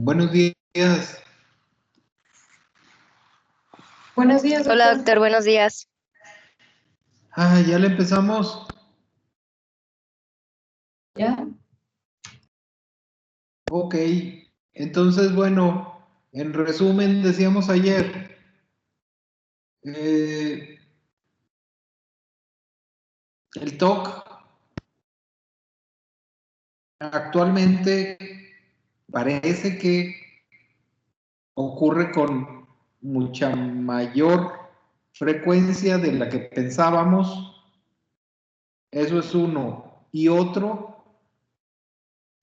Buenos días. Buenos días, Hola, doctor. doctor, buenos días. Ya le empezamos. ¿Ya? Ok. Entonces, bueno, en resumen, decíamos ayer, el TOC actualmente parece que ocurre con mucha mayor frecuencia de la que pensábamos. Eso es uno. Y otro,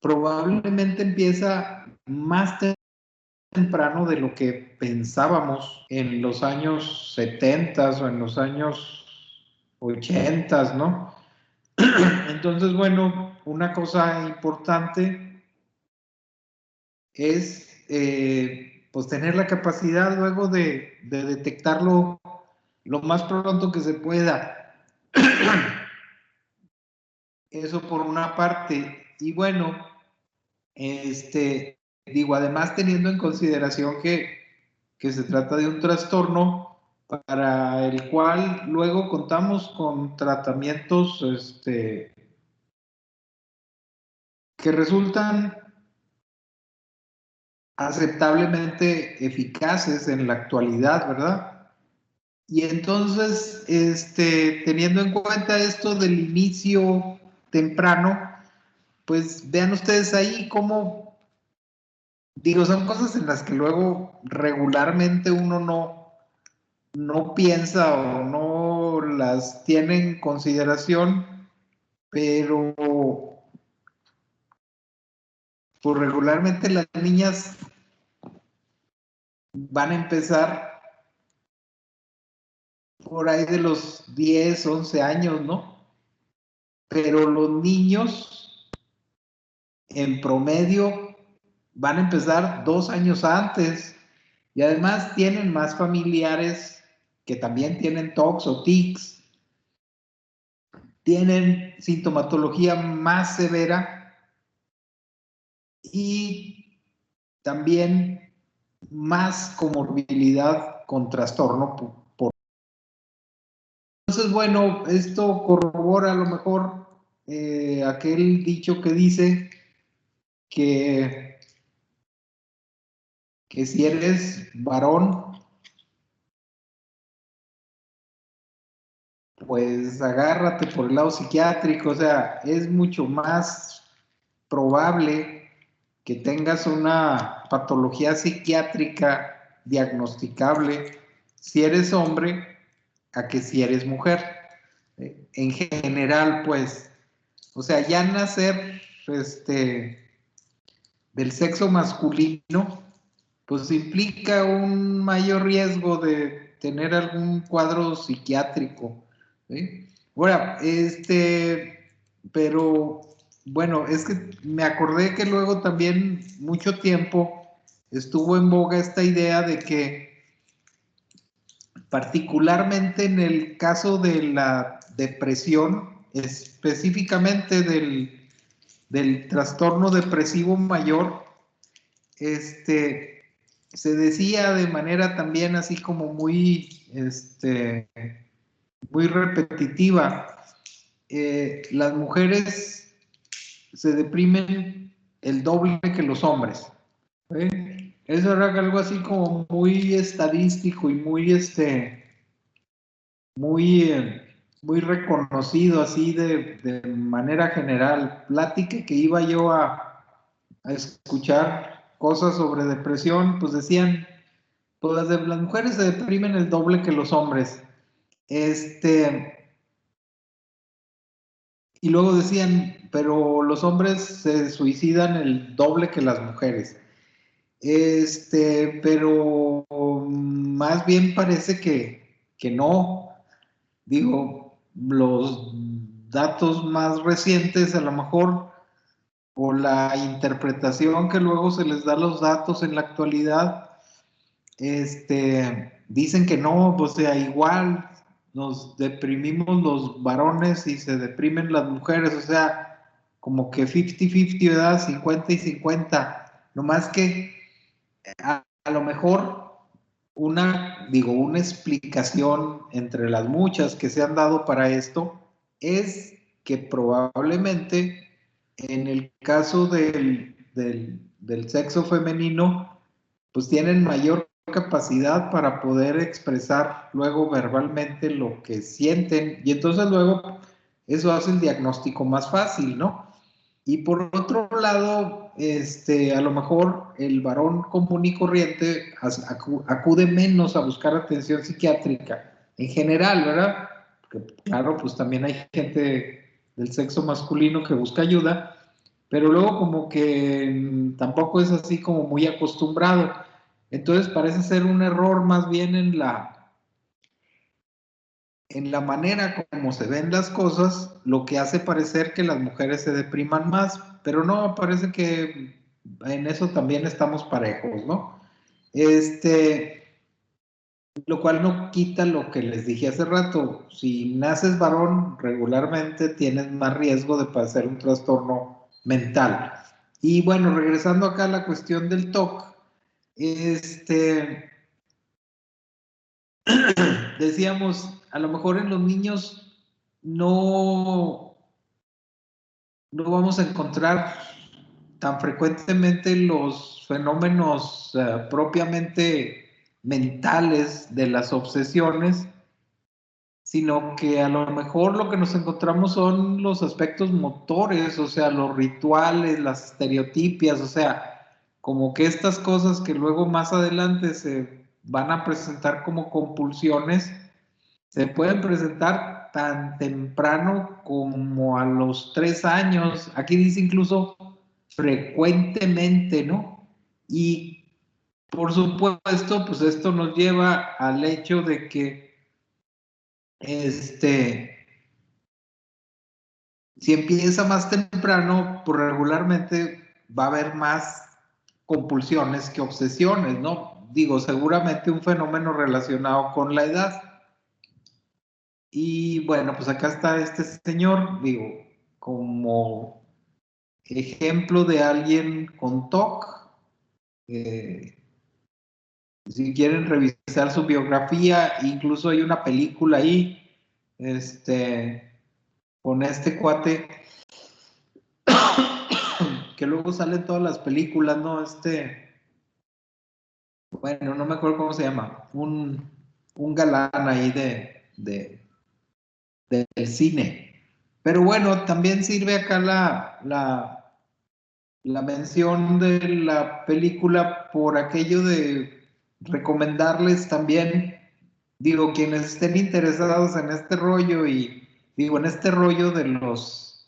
probablemente empieza más temprano de lo que pensábamos en los años 70 o en los años 80, ¿no? Entonces, bueno, una cosa importante es pues tener la capacidad luego de detectarlo lo más pronto que se pueda. Eso por una parte. Y bueno, digo, además teniendo en consideración que se trata de un trastorno para el cual luego contamos con tratamientos que resultan aceptablemente eficaces en la actualidad, ¿verdad? Y entonces, teniendo en cuenta esto del inicio temprano, pues vean ustedes ahí cómo, digo, son cosas en las que luego regularmente uno no piensa o no las tiene en consideración, pero pues regularmente las niñas van a empezar por ahí de los 10, 11 años, ¿no? Pero los niños en promedio van a empezar 2 años antes y además tienen más familiares que también tienen TOCs o tics, tienen sintomatología más severa y también más comorbilidad con trastorno. Entonces, bueno, esto corrobora a lo mejor aquel dicho que dice que, que si eres varón, pues agárrate por el lado psiquiátrico, o sea, es mucho más probable que tengas una patología psiquiátrica diagnosticable si eres hombre a que si eres mujer. En general, pues, o sea, ya nacer del sexo masculino, pues implica un mayor riesgo de tener algún cuadro psiquiátrico, ¿sí? Ahora, pero bueno, es que me acordé que luego también mucho tiempo estuvo en boga esta idea de que particularmente en el caso de la depresión, específicamente del trastorno depresivo mayor, se decía de manera también así como muy repetitiva, las mujeres se deprimen el doble que los hombres. Eso era algo así como muy estadístico y muy reconocido así de manera general. Plática que iba yo a escuchar cosas sobre depresión, pues decían, pues las mujeres se deprimen el doble que los hombres. Y luego decían, pero los hombres se suicidan el doble que las mujeres. Pero más bien parece que no. Digo, los datos más recientes a lo mejor o la interpretación que luego se les da a los datos en la actualidad, dicen que no, o sea, igual nos deprimimos los varones y se deprimen las mujeres, o sea, como que 50-50, ¿verdad? 50 y 50, nomás que a lo mejor una explicación entre las muchas que se han dado para esto es que probablemente en el caso del sexo femenino, pues tienen mayor capacidad para poder expresar luego verbalmente lo que sienten y entonces luego eso hace el diagnóstico más fácil, ¿no? Y por otro lado, a lo mejor el varón común y corriente acude menos a buscar atención psiquiátrica en general, ¿verdad? Porque claro, pues también hay gente del sexo masculino que busca ayuda, pero luego como que tampoco es así como muy acostumbrado. Entonces parece ser un error más bien en la manera como se ven las cosas, lo que hace parecer que las mujeres se depriman más, pero no, parece que en eso también estamos parejos, ¿no? Lo cual no quita lo que les dije hace rato, si naces varón regularmente tienes más riesgo de padecer un trastorno mental. Y bueno, regresando acá a la cuestión del TOC, decíamos, a lo mejor en los niños no, no vamos a encontrar tan frecuentemente los fenómenos propiamente mentales de las obsesiones, sino que a lo mejor lo que nos encontramos son los aspectos motores, o sea, los rituales, las estereotipias, o sea, como que estas cosas que luego más adelante se van a presentar como compulsiones, se pueden presentar tan temprano como a los 3 años. Aquí dice incluso frecuentemente, ¿no? Y por supuesto, pues esto nos lleva al hecho de que, si empieza más temprano, pues regularmente va a haber más compulsiones que obsesiones, ¿no? Digo, seguramente un fenómeno relacionado con la edad. Y bueno, pues acá está este señor, digo, como ejemplo de alguien con TOC. Si quieren revisar su biografía, incluso hay una película ahí, con este cuate, que luego salen todas las películas, ¿no? Bueno, no me acuerdo cómo se llama, un galán ahí del cine. Pero bueno, también sirve acá la mención de la película por aquello de recomendarles también, digo, quienes estén interesados en este rollo y digo, en este rollo de los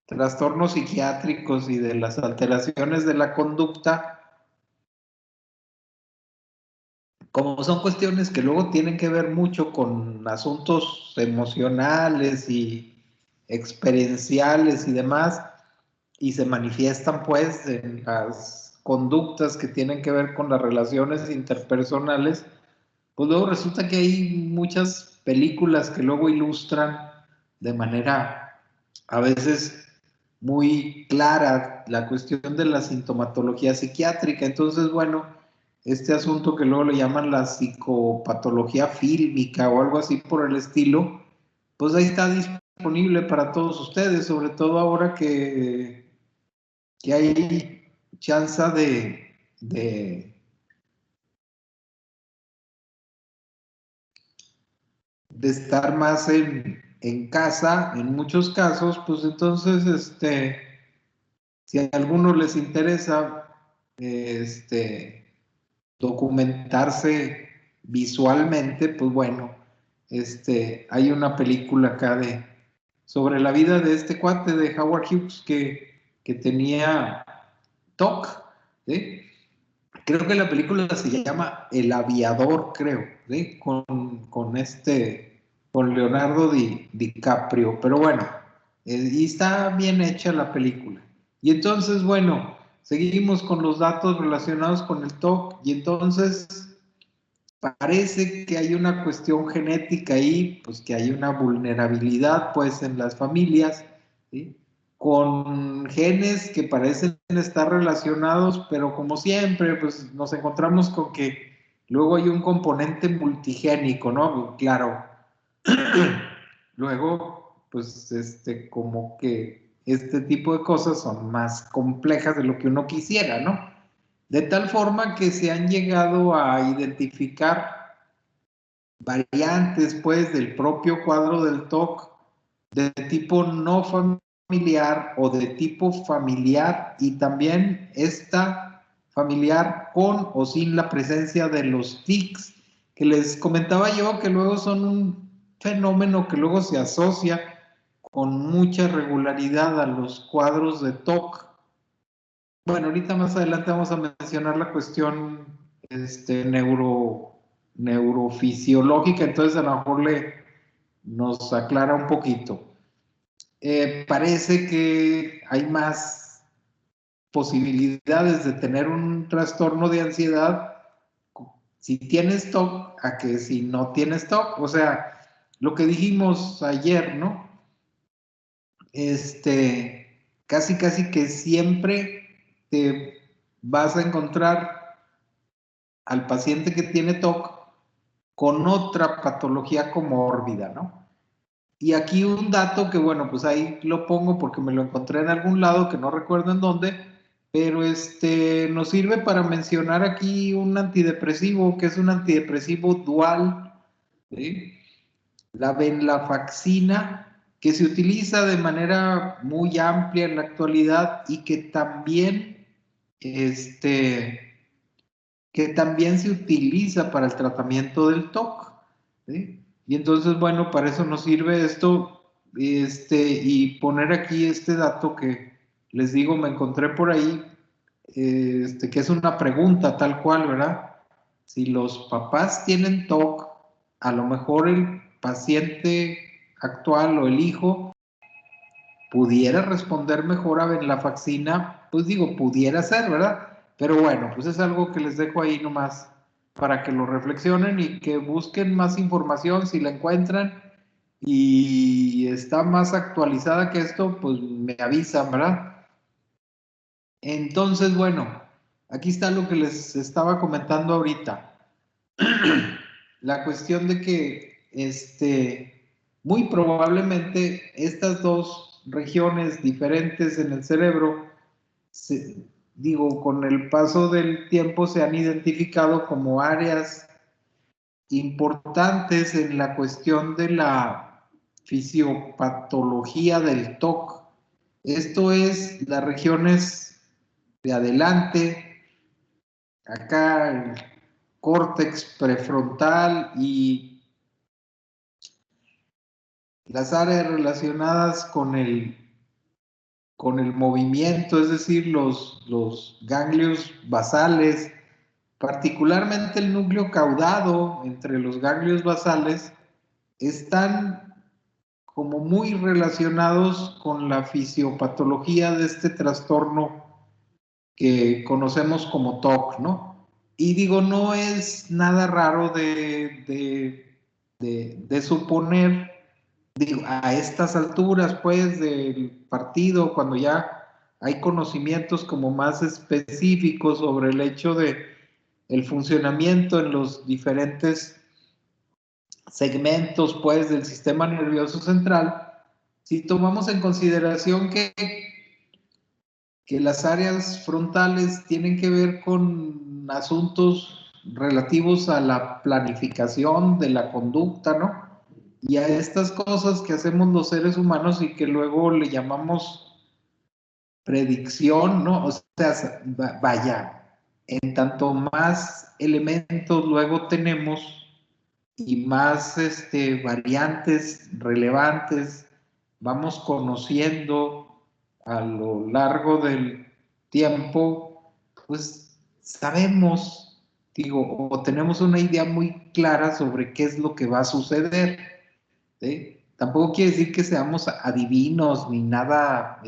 trastornos psiquiátricos y de las alteraciones de la conducta, como son cuestiones que luego tienen que ver mucho con asuntos emocionales y experienciales y demás, y se manifiestan pues en las conductas que tienen que ver con las relaciones interpersonales, pues luego resulta que hay muchas películas que luego ilustran de manera a veces muy clara la cuestión de la sintomatología psiquiátrica. Entonces, bueno, este asunto que luego le llaman la psicopatología fílmica o algo así por el estilo, pues ahí está disponible para todos ustedes, sobre todo ahora que hay chance de estar más en casa, en muchos casos, pues entonces, si a algunos les interesa, documentarse visualmente, pues bueno, hay una película acá sobre la vida de este cuate de Howard Hughes que tenía TOC, ¿sí? Creo que la película se llama El Aviador, creo, ¿sí? Con Leonardo DiCaprio, pero bueno, y está bien hecha la película. Y entonces, bueno, seguimos con los datos relacionados con el TOC, y entonces parece que hay una cuestión genética ahí, pues que hay una vulnerabilidad, pues, en las familias, ¿sí? con genes que parecen estar relacionados, pero como siempre, pues nos encontramos con que luego hay un componente multigénico, ¿no? Claro. Luego, pues, como que este tipo de cosas son más complejas de lo que uno quisiera, ¿no? De tal forma que se han llegado a identificar variantes, pues, del propio cuadro del TOC de tipo no familiar o de tipo familiar, y también esta familiar con o sin la presencia de los tics, que les comentaba yo que luego son un fenómeno que luego se asocia con mucha regularidad a los cuadros de TOC. Bueno, ahorita más adelante vamos a mencionar la cuestión neurofisiológica, entonces a lo mejor nos aclara un poquito. Parece que hay más posibilidades de tener un trastorno de ansiedad si tienes TOC a que si no tienes TOC. O sea, lo que dijimos ayer, ¿no? Casi que siempre te vas a encontrar al paciente que tiene TOC con otra patología comórbida, ¿no? Y aquí un dato que, bueno, pues ahí lo pongo porque me lo encontré en algún lado que no recuerdo en dónde, pero nos sirve para mencionar aquí un antidepresivo, que es un antidepresivo dual, ¿sí? La venlafaxina, que se utiliza de manera muy amplia en la actualidad y que también se utiliza para el tratamiento del TOC, ¿sí? Y entonces, bueno, para eso nos sirve esto, y poner aquí este dato que les digo, me encontré por ahí, que es una pregunta tal cual, ¿verdad? Si los papás tienen TOC, a lo mejor el paciente actual o el hijo pudiera responder mejor a venlafaxina, pues digo, pudiera ser, ¿verdad? Pero bueno, pues es algo que les dejo ahí nomás para que lo reflexionen y que busquen más información si la encuentran y está más actualizada que esto, pues me avisan, ¿verdad? Entonces, bueno, aquí está lo que les estaba comentando ahorita. La cuestión de que muy probablemente estas dos regiones diferentes en el cerebro, con el paso del tiempo se han identificado como áreas importantes en la cuestión de la fisiopatología del TOC. Esto es las regiones de adelante, acá el córtex prefrontal y las áreas relacionadas con el movimiento, es decir, los ganglios basales, particularmente el núcleo caudado entre los ganglios basales, están como muy relacionados con la fisiopatología de este trastorno que conocemos como TOC, ¿no? Y digo, no es nada raro de suponer, digo, a estas alturas, pues, del partido, cuando ya hay conocimientos como más específicos sobre el hecho de el funcionamiento en los diferentes segmentos, pues, del sistema nervioso central, si tomamos en consideración que las áreas frontales tienen que ver con asuntos relativos a la planificación de la conducta, ¿no? Y a estas cosas que hacemos los seres humanos y que luego le llamamos predicción, ¿no? O sea, vaya, en tanto más elementos luego tenemos y más variantes relevantes vamos conociendo a lo largo del tiempo, pues sabemos, digo, o tenemos una idea muy clara sobre qué es lo que va a suceder, ¿sí? Tampoco quiere decir que seamos adivinos ni nada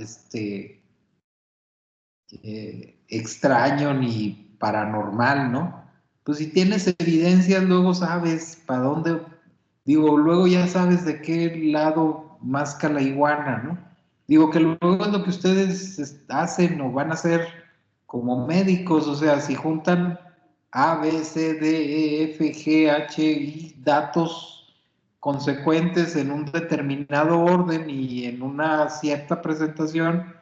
extraño ni paranormal, ¿no? Pues si tienes evidencias, luego sabes para dónde, digo, luego ya sabes de qué lado masca la iguana, ¿no? Digo que luego es lo que ustedes hacen o van a hacer como médicos, o sea, si juntan A, B, C, D, E, F, G, H, I, datos consecuentes en un determinado orden y en una cierta presentación,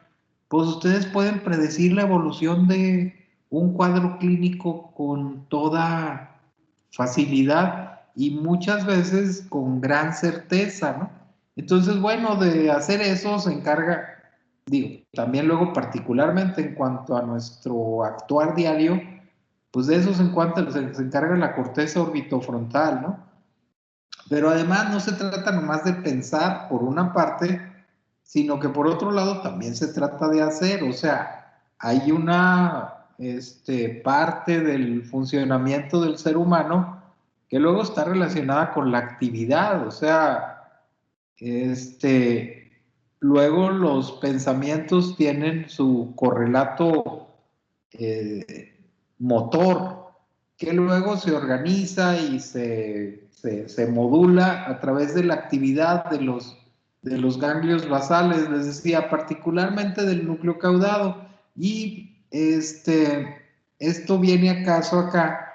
pues ustedes pueden predecir la evolución de un cuadro clínico con toda facilidad y muchas veces con gran certeza, ¿no? Entonces, bueno, de hacer eso se encarga, digo, también luego particularmente en cuanto a nuestro actuar diario, pues de eso se encarga la corteza orbitofrontal, ¿no? Pero además no se trata nomás de pensar por una parte, sino que por otro lado también se trata de hacer, o sea, hay una parte del funcionamiento del ser humano que luego está relacionada con la actividad, o sea, luego los pensamientos tienen su correlato motor, que luego se organiza y se modula a través de la actividad de los ganglios basales, les decía, particularmente del núcleo caudado. Y esto viene acaso acá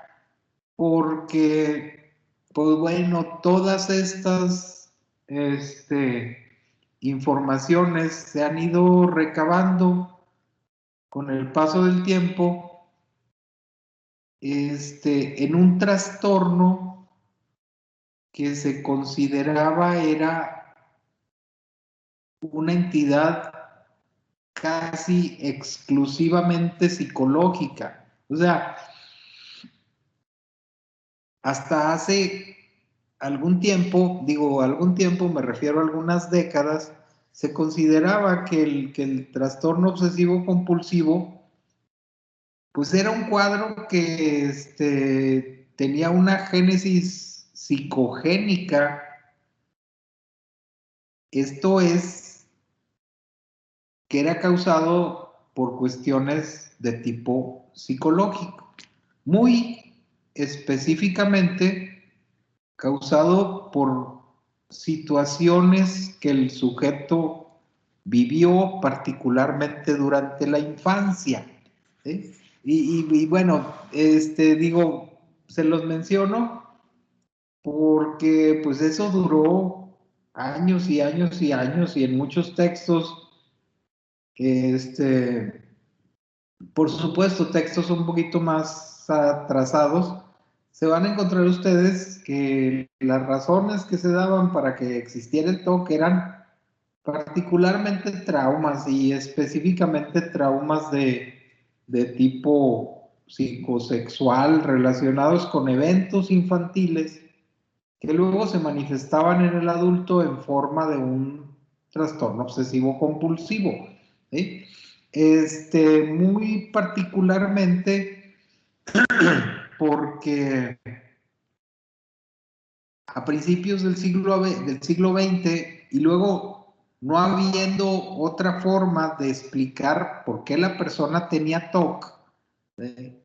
porque, pues bueno, todas estas informaciones se han ido recabando con el paso del tiempo en un trastorno que se consideraba era una entidad casi exclusivamente psicológica. O sea, hasta hace algún tiempo, digo algún tiempo, me refiero a algunas décadas, se consideraba que el trastorno obsesivo compulsivo pues era un cuadro que tenía una génesis psicogénica. Esto es, que era causado por cuestiones de tipo psicológico, muy específicamente causado por situaciones que el sujeto vivió particularmente durante la infancia, ¿sí? Y bueno, digo, se los menciono porque pues eso duró años y años y años y en muchos textos, por supuesto, textos un poquito más atrasados, se van a encontrar ustedes que las razones que se daban para que existiera el TOC eran particularmente traumas y específicamente traumas de tipo psicosexual relacionados con eventos infantiles que luego se manifestaban en el adulto en forma de un trastorno obsesivo compulsivo, ¿sí? Muy particularmente porque a principios del siglo XX y luego no habiendo otra forma de explicar por qué la persona tenía TOC, ¿sí?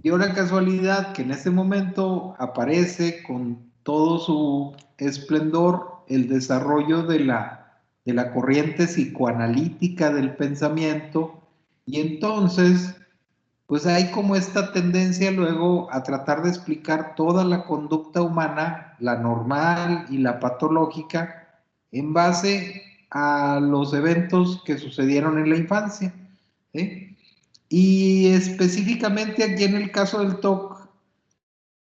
Dio la casualidad que en ese momento aparece con todo su esplendor el desarrollo de la corriente psicoanalítica del pensamiento y entonces pues hay como esta tendencia luego a tratar de explicar toda la conducta humana, la normal y la patológica, en base a los eventos que sucedieron en la infancia, ¿sí? Y específicamente aquí en el caso del TOC,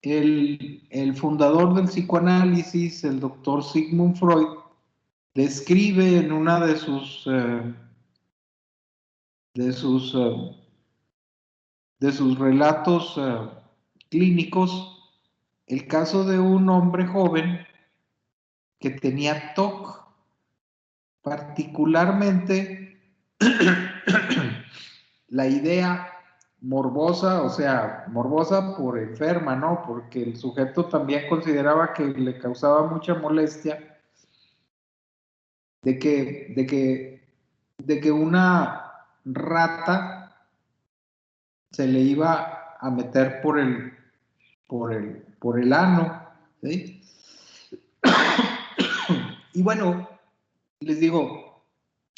el fundador del psicoanálisis, el doctor Sigmund Freud, describe en una de sus, eh, de sus relatos clínicos el caso de un hombre joven que tenía TOC, particularmente la idea morbosa, o sea, morbosa por enferma, ¿no? Porque el sujeto también consideraba que le causaba mucha molestia de que una rata se le iba a meter por el ano, ¿sí? Y bueno, les digo,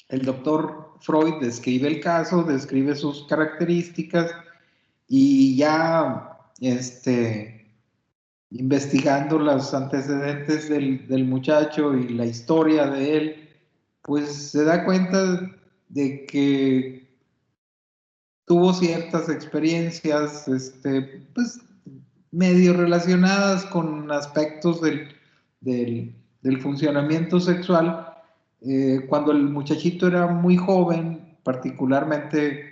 el doctor Freud describe el caso, describe sus características y ya investigando los antecedentes del muchacho y la historia de él, pues se da cuenta de que tuvo ciertas experiencias, pues medio relacionadas con aspectos del funcionamiento sexual. Cuando el muchachito era muy joven, particularmente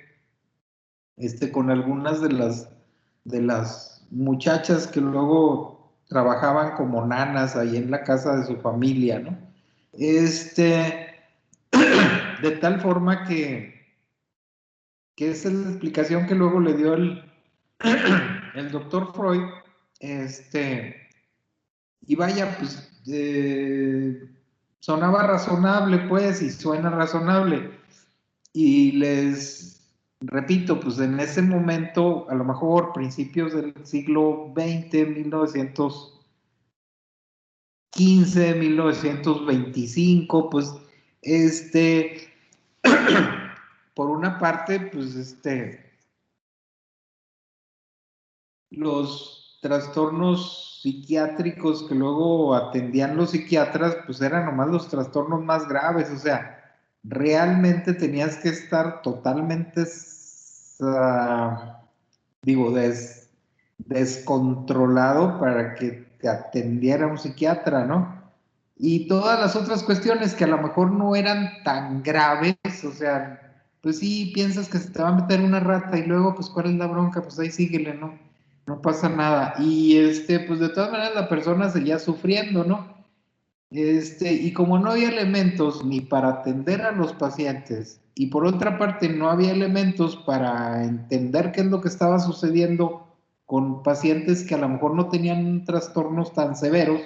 con algunas de las muchachas que luego trabajaban como nanas ahí en la casa de su familia, ¿no? De tal forma que esa es la explicación que luego le dio el doctor Freud, y vaya, pues sonaba razonable, pues, y suena razonable. Y les repito, pues en ese momento, a lo mejor principios del siglo XX, 1915, 1925, pues, por una parte, pues, los trastornos psiquiátricos que luego atendían los psiquiatras, pues eran nomás los trastornos más graves, o sea, realmente tenías que estar totalmente, digo, descontrolado para que te atendiera un psiquiatra, ¿no? Y todas las otras cuestiones que a lo mejor no eran tan graves, o sea, pues sí, piensas que se te va a meter una rata y luego, pues, ¿cuál es la bronca? Pues ahí síguele, ¿no? No pasa nada. Y pues de todas maneras la persona seguía sufriendo, ¿no? Y como no había elementos ni para atender a los pacientes, y por otra parte no había elementos para entender qué es lo que estaba sucediendo con pacientes que a lo mejor no tenían trastornos tan severos,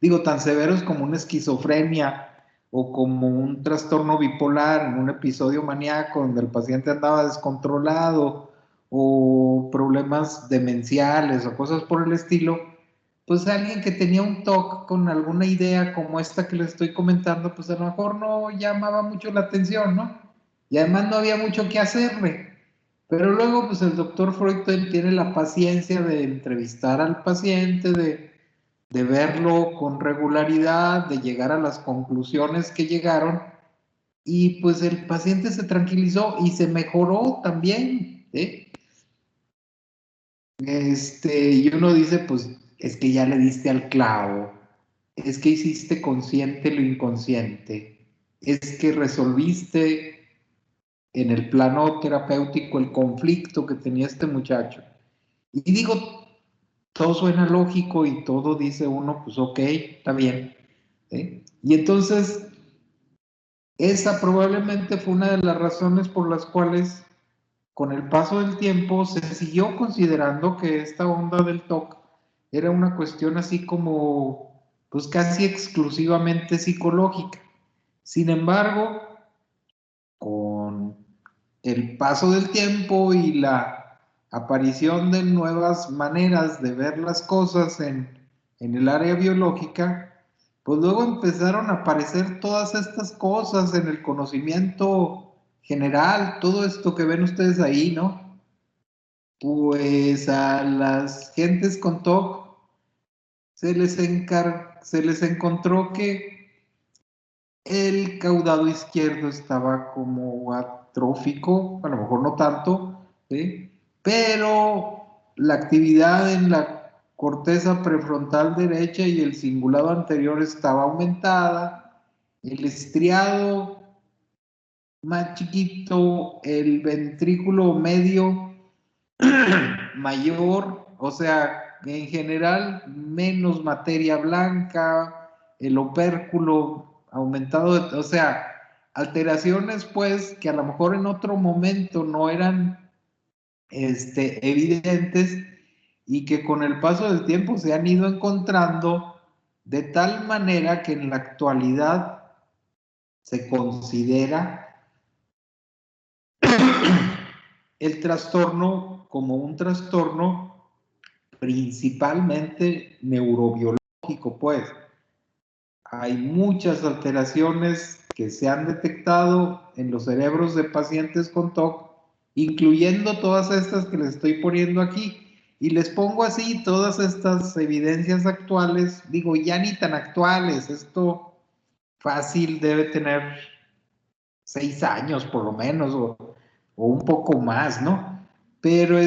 digo, tan severos como una esquizofrenia o como un trastorno bipolar en un episodio maníaco donde el paciente andaba descontrolado o problemas demenciales o cosas por el estilo, pues alguien que tenía un TOC con alguna idea como esta que les estoy comentando, pues a lo mejor no llamaba mucho la atención, ¿no? Y además no había mucho que hacerle. Pero luego, pues el doctor Freud tiene la paciencia de entrevistar al paciente, de verlo con regularidad, de llegar a las conclusiones que llegaron, y pues el paciente se tranquilizó y se mejoró también, ¿eh? Y uno dice, pues es que ya le diste al clavo, es que hiciste consciente lo inconsciente, es que resolviste en el plano terapéutico el conflicto que tenía este muchacho. Y digo, todo suena lógico y todo dice uno, pues ok, está bien. Y entonces, esa probablemente fue una de las razones por las cuales con el paso del tiempo se siguió considerando que esta onda del TOC era una cuestión así como, pues casi exclusivamente psicológica. Sin embargo, con el paso del tiempo y la aparición de nuevas maneras de ver las cosas en el área biológica, pues luego empezaron a aparecer todas estas cosas en el conocimiento general, todo esto que ven ustedes ahí, ¿no? Pues a las gentes con TOC se les encontró que el caudado izquierdo estaba como atrófico, a lo mejor no tanto, ¿sí? Pero la actividad en la corteza prefrontal derecha y el cingulado anterior estaba aumentada, el estriado más chiquito, el ventrículo medio mayor, o sea, en general menos materia blanca, el opérculo aumentado, o sea, alteraciones pues que a lo mejor en otro momento no eran evidentes y que con el paso del tiempo se han ido encontrando de tal manera que en la actualidad se considera el trastorno como un trastorno principalmente neurobiológico, pues. hay muchas alteraciones que se han detectado en los cerebros de pacientes con TOC, incluyendo todas estas que les estoy poniendo aquí. Y les pongo así todas estas evidencias actuales, digo, ya ni tan actuales, esto fácil debe tener 6 años por lo menos, o un poco más, ¿no? Pero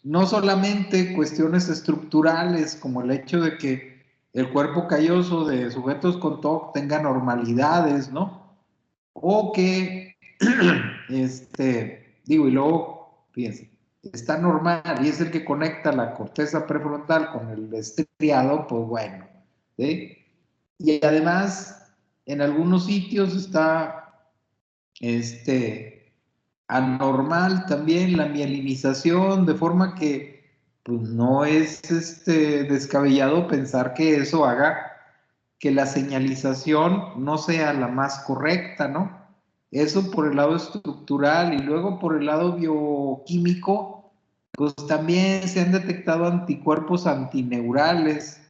no solamente cuestiones estructurales, como el hecho de que el cuerpo calloso de sujetos con TOC tenga normalidades, ¿no? O que, digo, y luego, fíjense, está normal y es el que conecta la corteza prefrontal con el estriado, pues bueno, ¿sí? Y además, en algunos sitios está anormal también la mielinización, de forma que pues, no es descabellado pensar que eso haga que la señalización no sea la más correcta, ¿no? Eso por el lado estructural y luego por el lado bioquímico, pues también se han detectado anticuerpos antineurales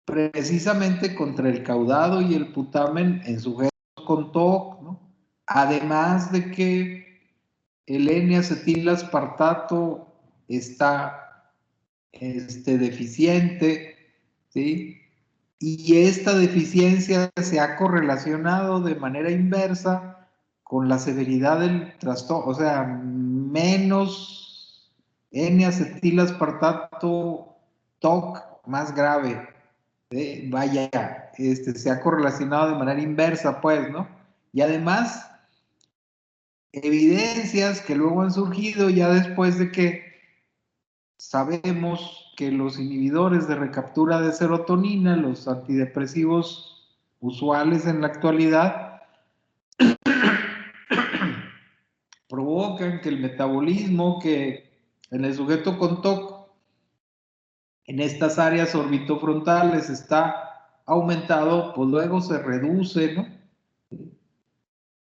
precisamente contra el caudado y el putamen en sujetos con TOC, ¿no? Además de que el N-acetilaspartato está deficiente, ¿sí? Y esta deficiencia se ha correlacionado de manera inversa con la severidad del trastorno, o sea, menos N-acetilaspartato TOC más grave. Vaya, se ha correlacionado de manera inversa, pues, ¿no? Y además, evidencias que luego han surgido ya después de que sabemos que los inhibidores de recaptura de serotonina, los antidepresivos usuales en la actualidad, provocan que el metabolismo que en el sujeto con TOC, en estas áreas orbitofrontales está aumentado, pues luego se reduce, ¿no?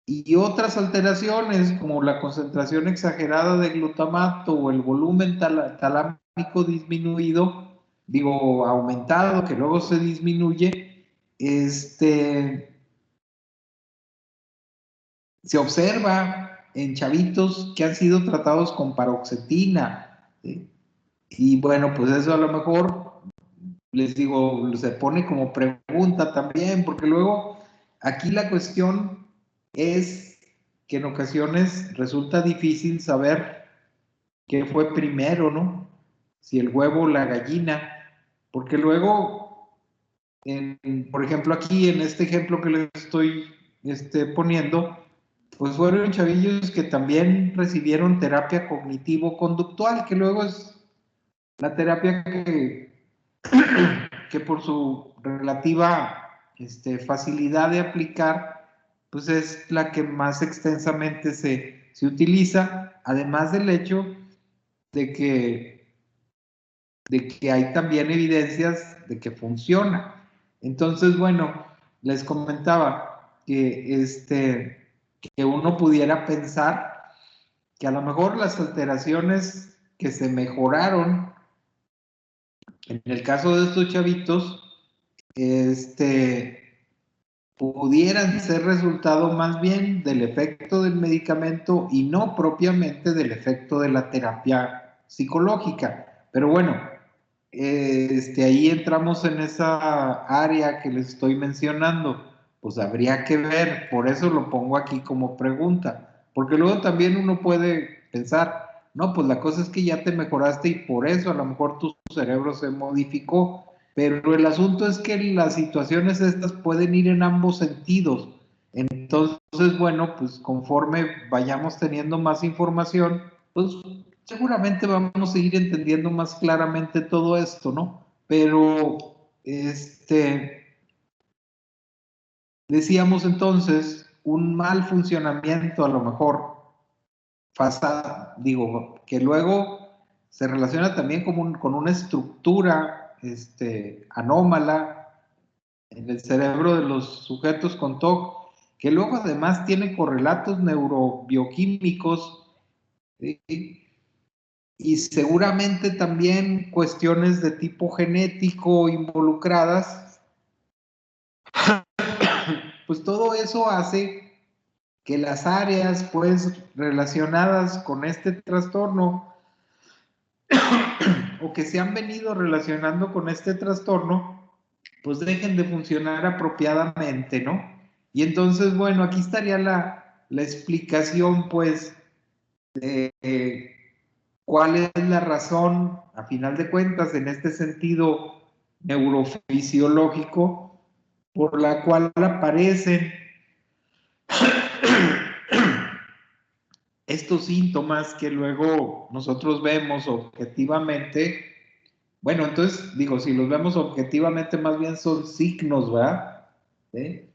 Y otras alteraciones como la concentración exagerada de glutamato o el volumen talámico disminuido, digo, aumentado, que luego se disminuye, se observa en chavitos que han sido tratados con paroxetina, ¿sí? Y bueno, pues eso a lo mejor, les digo, se pone como pregunta también, porque luego aquí la cuestión es que en ocasiones resulta difícil saber qué fue primero, ¿no? Si el huevo o la gallina, porque luego, por ejemplo, aquí en este ejemplo que les estoy poniendo, pues fueron chavillos que también recibieron terapia cognitivo-conductual, que luego es la terapia que por su relativa facilidad de aplicar, pues es la que más extensamente se utiliza, además del hecho de que hay también evidencias de que funciona. Entonces, bueno, les comentaba que uno pudiera pensar que a lo mejor las alteraciones que se mejoraron en el caso de estos chavitos, pudieran ser resultado más bien del efecto del medicamento y no propiamente del efecto de la terapia psicológica. Pero bueno, ahí entramos en esa área que les estoy mencionando. Pues habría que ver, por eso lo pongo aquí como pregunta, porque luego también uno puede pensar, no, pues la cosa es que ya te mejoraste y por eso a lo mejor tu cerebro se modificó, pero el asunto es que las situaciones estas pueden ir en ambos sentidos. Entonces, bueno, pues conforme vayamos teniendo más información, pues seguramente vamos a ir entendiendo más claramente todo esto, ¿no? Pero, decíamos entonces, un mal funcionamiento a lo mejor, digo, que luego se relaciona también con una estructura anómala en el cerebro de los sujetos con TOC, que luego además tiene correlatos neurobioquímicos, ¿sí? Y seguramente también cuestiones de tipo genético involucradas, pues todo eso hace que las áreas pues relacionadas con este trastorno o que se han venido relacionando con este trastorno pues dejen de funcionar apropiadamente, ¿no? Y entonces, bueno, aquí estaría la explicación pues de cuál es la razón, a final de cuentas, en este sentido neurofisiológico, por la cual aparecen estos síntomas que luego nosotros vemos objetivamente. Bueno, entonces, digo, si los vemos objetivamente, más bien son signos, ¿verdad? ¿Sí?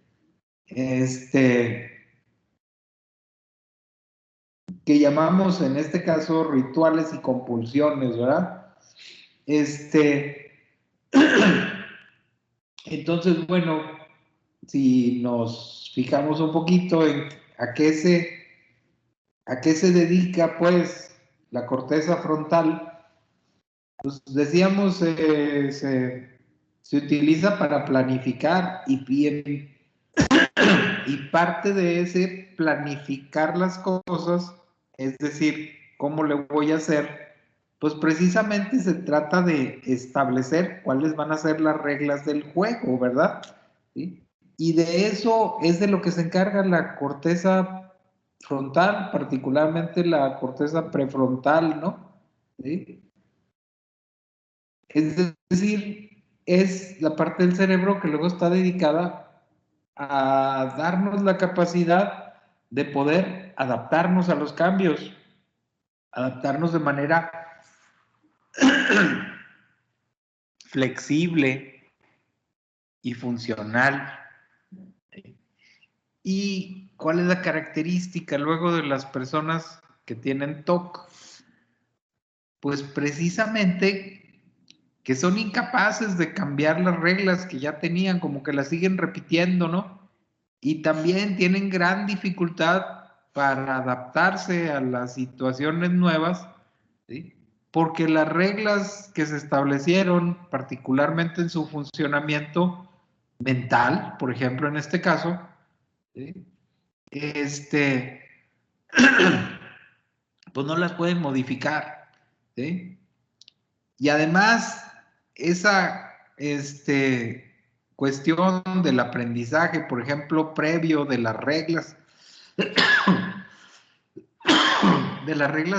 Que llamamos en este caso rituales y compulsiones, ¿verdad? Entonces, bueno, si nos fijamos un poquito en a qué se dedica, pues, la corteza frontal, pues decíamos, se utiliza para planificar y parte de ese planificar las cosas, es decir, cómo le voy a hacer, pues precisamente se trata de establecer cuáles van a ser las reglas del juego, ¿verdad? ¿Sí? Y de eso es de lo que se encarga la corteza frontal, particularmente la corteza prefrontal, ¿no? ¿Sí? Es decir, es la parte del cerebro que luego está dedicada a darnos la capacidad de poder adaptarnos a los cambios, adaptarnos de manera flexible y funcional. ¿Y cuál es la característica luego de las personas que tienen TOC? Pues precisamente que son incapaces de cambiar las reglas que ya tenían, como que las siguen repitiendo, ¿no? Y también tienen gran dificultad para adaptarse a las situaciones nuevas, ¿sí? Porque las reglas que se establecieron, particularmente en su funcionamiento mental, por ejemplo, en este caso, ¿sí? Pues no las pueden modificar, ¿sí? Y además, esa cuestión del aprendizaje, por ejemplo, previo de las reglas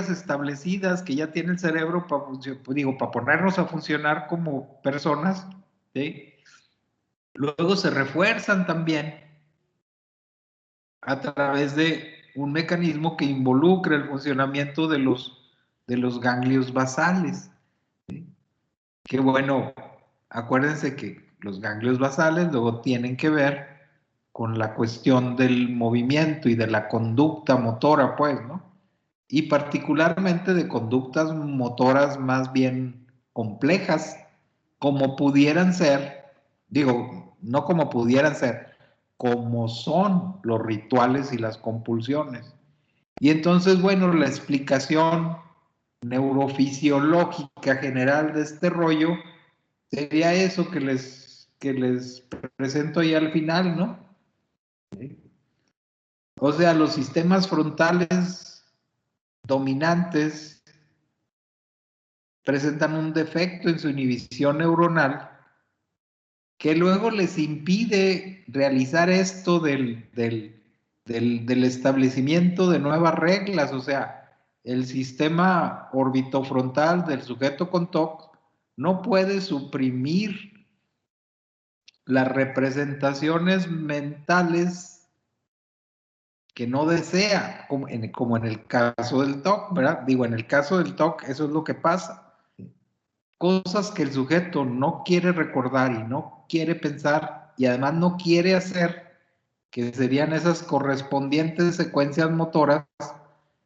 establecidas que ya tiene el cerebro para ponernos a funcionar como personas, ¿sí? Luego se refuerzan también a través de un mecanismo que involucra el funcionamiento de los ganglios basales. ¿Sí? Que bueno, acuérdense que los ganglios basales luego tienen que ver con la cuestión del movimiento y de la conducta motora, pues, ¿no? Y particularmente de conductas motoras más bien complejas, como pudieran ser, digo, no como pudieran ser, como son los rituales y las compulsiones. Y entonces, bueno, la explicación neurofisiológica general de este rollo sería eso que les presento ahí al final, ¿no? O sea, los sistemas frontales dominantes presentan un defecto en su inhibición neuronal que luego les impide realizar esto del establecimiento de nuevas reglas. O sea, el sistema orbitofrontal del sujeto con TOC no puede suprimir las representaciones mentales que no desea, como en el caso del TOC, ¿verdad? Digo, en el caso del TOC, eso es lo que pasa. Cosas que el sujeto no quiere recordar y no quiere pensar y además no quiere hacer, que serían esas correspondientes secuencias motoras,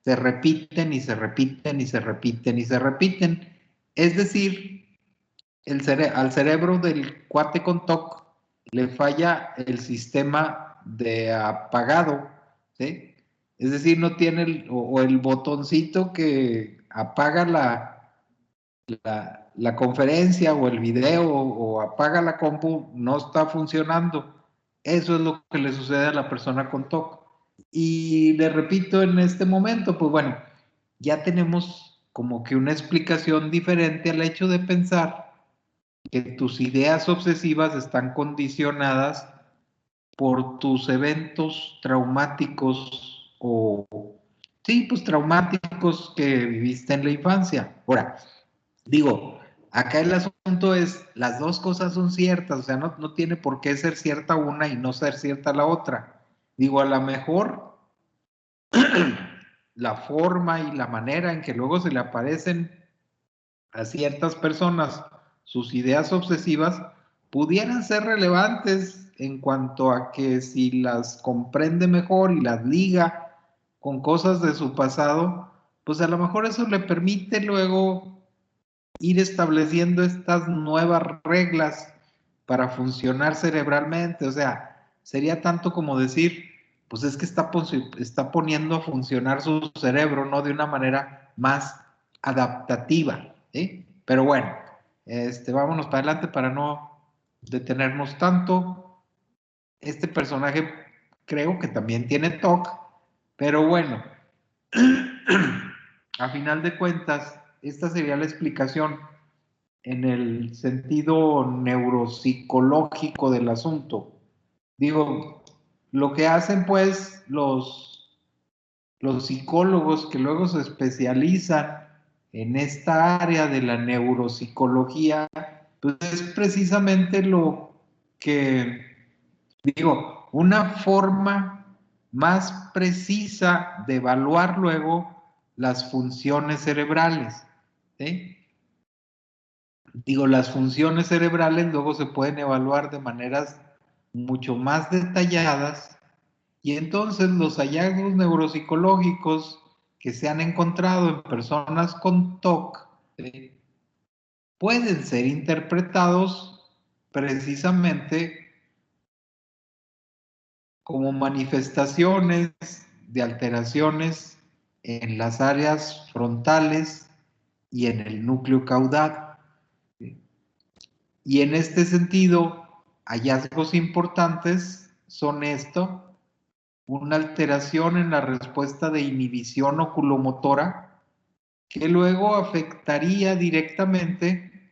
se repiten y se repiten y se repiten y se repiten. Es decir, al cerebro del cuate con TOC le falla el sistema de apagado, ¿sí? Es decir, no tiene el botoncito que apaga la conferencia o el video o apaga la compu, no está funcionando. Eso es lo que le sucede a la persona con TOC. Y le repito, en este momento, pues bueno, ya tenemos como que una explicación diferente al hecho de pensar que tus ideas obsesivas están condicionadas por tus eventos traumáticos o, sí, pues traumáticos que viviste en la infancia. Ahora, digo, acá el asunto es, las dos cosas son ciertas, o sea, no tiene por qué ser cierta una y no ser cierta la otra. Digo, a lo mejor la forma y la manera en que luego se le aparecen a ciertas personas sus ideas obsesivas pudieran ser relevantes en cuanto a que si las comprende mejor y las liga con cosas de su pasado, pues a lo mejor eso le permite luego ir estableciendo estas nuevas reglas para funcionar cerebralmente. O sea, sería tanto como decir, pues es que está poniendo a funcionar su cerebro, ¿no? De una manera más adaptativa, ¿sí? Pero bueno, vámonos para adelante para no detenernos tanto. Este personaje creo que también tiene TOC, pero bueno, a final de cuentas, esta sería la explicación en el sentido neuropsicológico del asunto. Digo, lo que hacen pues los psicólogos que luego se especializan en esta área de la neuropsicología, pues es precisamente lo que, digo, una forma más precisa de evaluar luego las funciones cerebrales, ¿sí? Digo, las funciones cerebrales luego se pueden evaluar de maneras mucho más detalladas y entonces los hallazgos neuropsicológicos que se han encontrado en personas con TOC pueden ser interpretados precisamente como manifestaciones de alteraciones en las áreas frontales y en el núcleo caudal. Y en este sentido, hallazgos importantes son esto: una alteración en la respuesta de inhibición oculomotora que luego afectaría directamente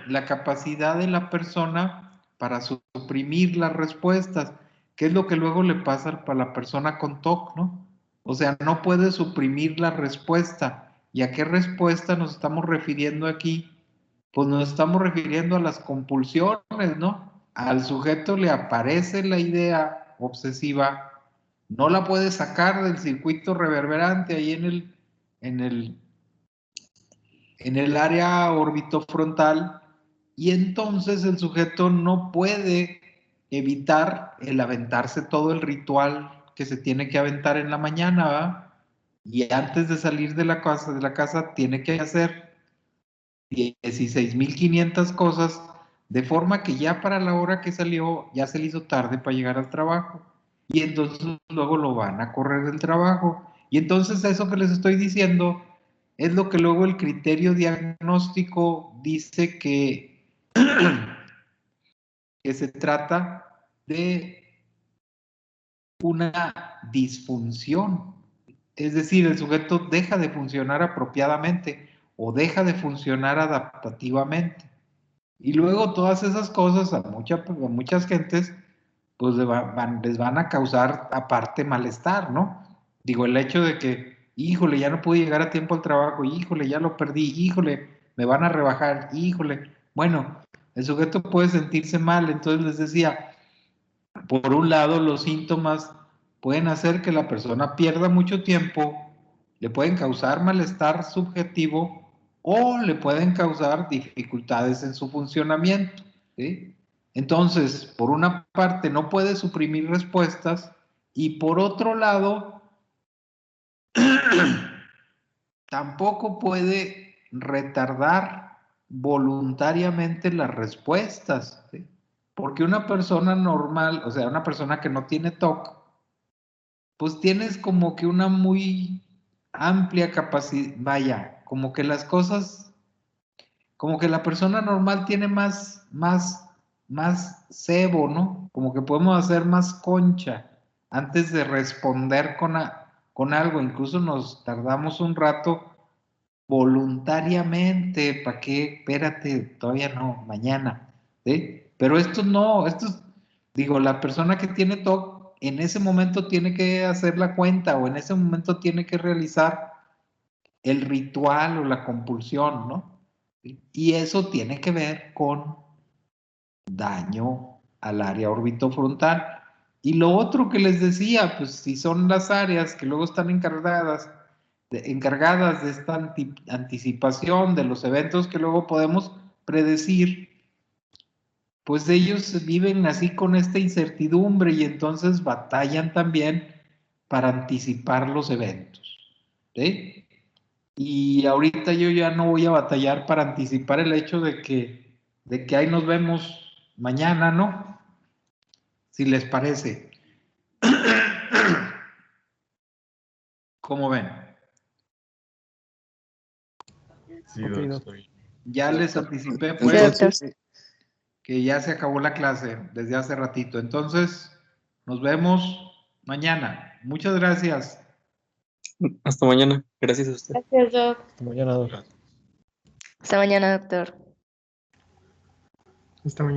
la capacidad de la persona para suprimir las respuestas, que es lo que luego le pasa a la persona con TOC, ¿no? O sea, no puede suprimir la respuesta. ¿Y a qué respuesta nos estamos refiriendo aquí? Pues nos estamos refiriendo a las compulsiones, ¿no? Al sujeto le aparece la idea obsesiva, no la puede sacar del circuito reverberante ahí en el, en el área orbitofrontal, y entonces el sujeto no puede evitar el aventarse todo el ritual que se tiene que aventar en la mañana, ¿va? Y antes de salir de la casa tiene que hacer 16.500 cosas, de forma que ya para la hora que salió ya se le hizo tarde para llegar al trabajo. Y entonces luego lo van a correr del trabajo. Y entonces eso que les estoy diciendo es lo que luego el criterio diagnóstico dice que se trata de una disfunción. Es decir, el sujeto deja de funcionar apropiadamente o deja de funcionar adaptativamente. Y luego todas esas cosas a muchas gentes pues les van a causar aparte malestar, ¿no? Digo, el hecho de que, híjole, ya no pude llegar a tiempo al trabajo, híjole, ya lo perdí, híjole, me van a rebajar, híjole. Bueno, el sujeto puede sentirse mal, entonces les decía, por un lado, los síntomas pueden hacer que la persona pierda mucho tiempo, le pueden causar malestar subjetivo o le pueden causar dificultades en su funcionamiento, ¿sí? Entonces, por una parte, no puede suprimir respuestas y por otro lado, tampoco puede retardar voluntariamente las respuestas, ¿sí? Porque una persona normal, o sea, una persona que no tiene TOC, pues tienes como que una muy amplia capacidad, vaya, como que las cosas, como que la persona normal tiene más más cebo, ¿no? Como que podemos hacer más concha antes de responder con algo. Incluso nos tardamos un rato voluntariamente. ¿Para qué? Espérate, todavía no, mañana. ¿Sí? Pero esto no, digo, la persona que tiene TOC en ese momento tiene que hacer la cuenta o en ese momento tiene que realizar el ritual o la compulsión, ¿no? ¿Sí? Y eso tiene que ver con daño al área orbitofrontal. Y lo otro que les decía, pues si son las áreas que luego están encargadas de esta anticipación de los eventos que luego podemos predecir, pues ellos viven así con esta incertidumbre y entonces batallan también para anticipar los eventos. ¿Sí? Y ahorita yo ya no voy a batallar para anticipar el hecho de que ahí nos vemos mañana, ¿no? Si les parece. ¿Cómo ven? Sí, Ok, doc, doc. está bien. Ya les anticipé, Sí, pues, doctor. que ya se acabó la clase desde hace ratito. Entonces, nos vemos mañana. Muchas gracias. Hasta mañana. Gracias a usted. Gracias, Doc. Hasta mañana, doc. Gracias. Hasta mañana, doctor. Hasta mañana.